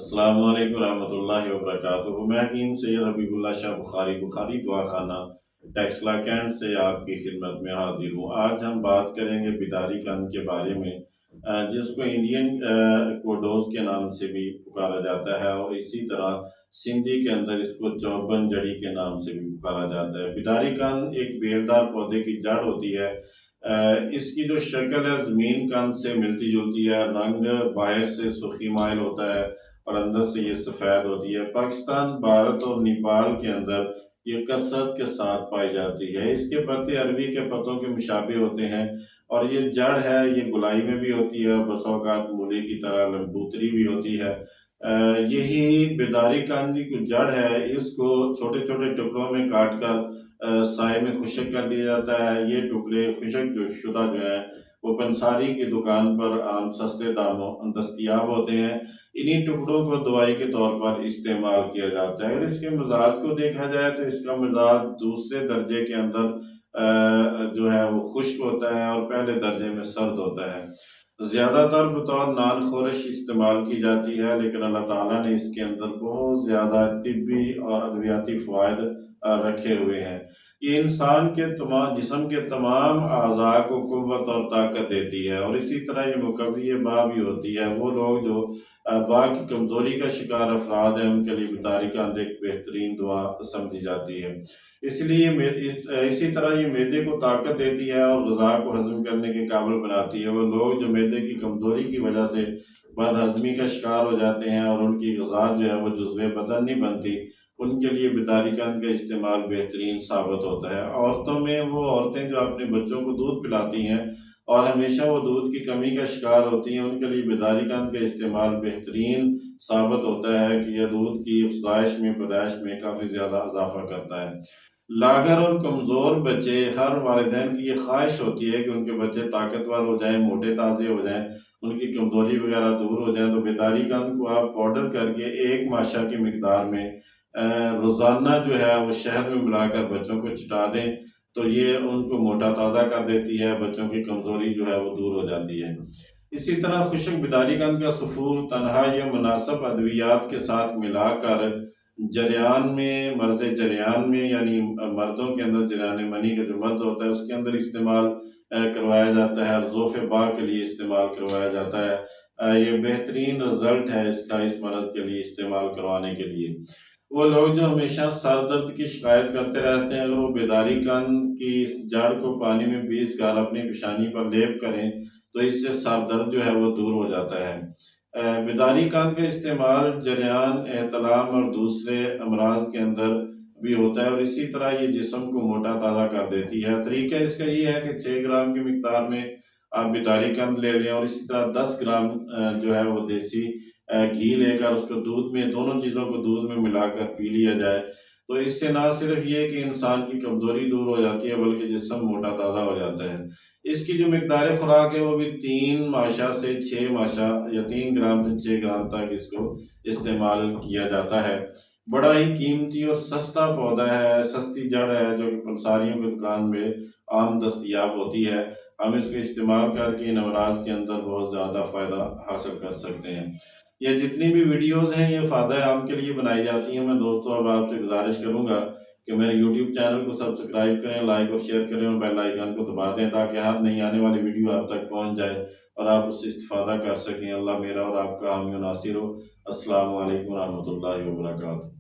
السلام علیکم ورحمۃ اللہ وبرکاتہ۔ میں حکیم سید حبیب اللہ شاہ بخاری دعا خانہ ٹیکسلا کینٹ سے آپ کی خدمت میں حاضر ہوں۔ آج ہم بات کریں گے بیداری قند کے بارے میں، جس کو انڈین کوڈوز کے نام سے بھی پکارا جاتا ہے، اور اسی طرح سندھی کے اندر اس کو چوبن جڑی کے نام سے بھی پکارا جاتا ہے۔ بیداری قند ایک بیلدار پودے کی جڑ ہوتی ہے۔ اس کی جو شکل ہے زمین قند سے ملتی جلتی ہے، رنگ باہر سے سرخی مائل ہوتا ہے اور اندر سے یہ سفید ہوتی ہے۔ پاکستان، بھارت اور نیپال کے اندر یہ کثرت کے ساتھ پائی جاتی ہے۔ اس کے پتے عربی کے پتوں کے مشابہ ہوتے ہیں، اور یہ جڑ ہے یہ گولائی میں بھی ہوتی ہے، بسا اوقات مولی کی طرح لمبوتری بھی ہوتی ہے۔ یہی بیداری قند کی جڑ ہے، اس کو چھوٹے چھوٹے ٹکڑوں میں کاٹ کر سائے میں خشک کر دیا جاتا ہے۔ یہ ٹکڑے خشک شدہ جو ہیں وہ پنساری کی دکان پر عام سستے داموں دستیاب ہوتے ہیں۔ انہی ٹکڑوں کو دوائی کے طور پر استعمال کیا جاتا ہے۔ اگر اس کے مزاج کو دیکھا جائے تو اس کا مزاج دوسرے درجے کے اندر جو ہے وہ خشک ہوتا ہے، اور پہلے درجے میں سرد ہوتا ہے۔ زیادہ تر بطور نان خورش استعمال کی جاتی ہے، لیکن اللہ تعالیٰ نے اس کے اندر بہت زیادہ طبی اور ادویاتی فوائد رکھے ہوئے ہیں۔ یہ انسان کے جسم کے تمام اعضاء کو قوت اور طاقت دیتی ہے، اور اسی طرح یہ مقوی باء بھی ہوتی ہے۔ وہ لوگ جو باء کی کمزوری کا شکار افراد ہیں، ان کے لیے بیداری قند ایک بہترین دعا سمجھی جاتی ہے۔ اسی طرح یہ معدے کو طاقت دیتی ہے اور غذا کو ہضم کرنے کے قابل بناتی ہے۔ وہ لوگ جو معدے کی کمزوری کی وجہ سے بد ہضمی کا شکار ہو جاتے ہیں اور ان کی غذا جو ہے وہ جزوِ بدن نہیں بنتی، ان کے لیے بیداری قند کا استعمال بہترین ثابت ہوتا ہے۔ عورتوں میں وہ عورتیں جو اپنے بچوں کو دودھ پلاتی ہیں اور ہمیشہ وہ دودھ کی کمی کا شکار ہوتی ہیں، ان کے لیے بیداری قند کا استعمال بہترین ثابت ہوتا ہے کہ یہ دودھ کی افزائش میں پیدائش میں کافی زیادہ اضافہ کرتا ہے۔ لاغر اور کمزور بچے، ہر والدین کی یہ خواہش ہوتی ہے کہ ان کے بچے طاقتور ہو جائیں، موٹے تازے ہو جائیں، ان کی کمزوری وغیرہ دور ہو جائیں۔ تو بیداری قند کو آپ پاؤڈر کر کے 1 ماشا کی مقدار میں روزانہ جو ہے وہ شہد میں ملا کر بچوں کو چٹا دیں، تو یہ ان کو موٹا تازہ کر دیتی ہے، بچوں کی کمزوری جو ہے وہ دور ہو جاتی ہے۔ اسی طرح خشک بیداری قند کا سفور تنہا یا مناسب ادویات کے ساتھ ملا کر جریان میں، مرض جریان میں، یعنی مردوں کے اندر جریان منی کا جو مرض ہوتا ہے اس کے اندر استعمال کروایا جاتا ہے، اور ذوف باء کے لیے استعمال کروایا جاتا ہے۔ یہ بہترین رزلٹ ہے اس کا، اس مرض کے لیے استعمال کروانے کے لیے۔ وہ لوگ جو ہمیشہ سر درد کی شکایت کرتے رہتے ہیں، اگر وہ بیداری قند کی اس جڑ کو پانی میں 20 گال اپنی پیشانی پر لیپ کریں تو اس سے سر درد جو ہے وہ دور ہو جاتا ہے۔ بیداری قند کا استعمال جریان، احتلام اور دوسرے امراض کے اندر بھی ہوتا ہے، اور اسی طرح یہ جسم کو موٹا تازہ کر دیتی ہے۔ طریقہ اس کا یہ ہے کہ 6 گرام کی مقدار میں آپ بیداری قند لے لیں، اور اسی طرح 10 گرام جو ہے وہ دیسی گھی لے کر اس کو دودھ میں، دونوں چیزوں کو دودھ میں ملا کر پی لیا جائے، تو اس سے نہ صرف یہ کہ انسان کی کمزوری دور ہو جاتی ہے بلکہ جسم موٹا تازہ ہو جاتا ہے۔ اس کی جو مقدار خوراک ہے وہ بھی 3 ماشا سے 6 ماشا یا 3 گرام سے 6 گرام تک اس کو استعمال کیا جاتا ہے۔ بڑا ہی قیمتی اور سستا پودا ہے، سستی جڑ ہے، جو کہ پنساریوں کی دکان میں عام دستیاب ہوتی ہے۔ ہم اس کو استعمال کر کے ان امراض کے اندر بہت زیادہ فائدہ حاصل کر سکتے ہیں۔ یہ جتنی بھی ویڈیوز ہیں یہ فائدہ عام کے لیے بنائی جاتی ہیں۔ میں دوستوں اب آپ سے گزارش کروں گا کہ میرے یوٹیوب چینل کو سبسکرائب کریں، لائک اور شیئر کریں، اور بیل آئیکن کو دبا دیں تاکہ ہر نئی آنے والی ویڈیو آپ تک پہنچ جائے اور آپ اس سے استفادہ کر سکیں۔ اللہ میرا اور آپ کا حامی و ناصر ہو۔ السلام علیکم ورحمۃ اللہ وبرکاتہ۔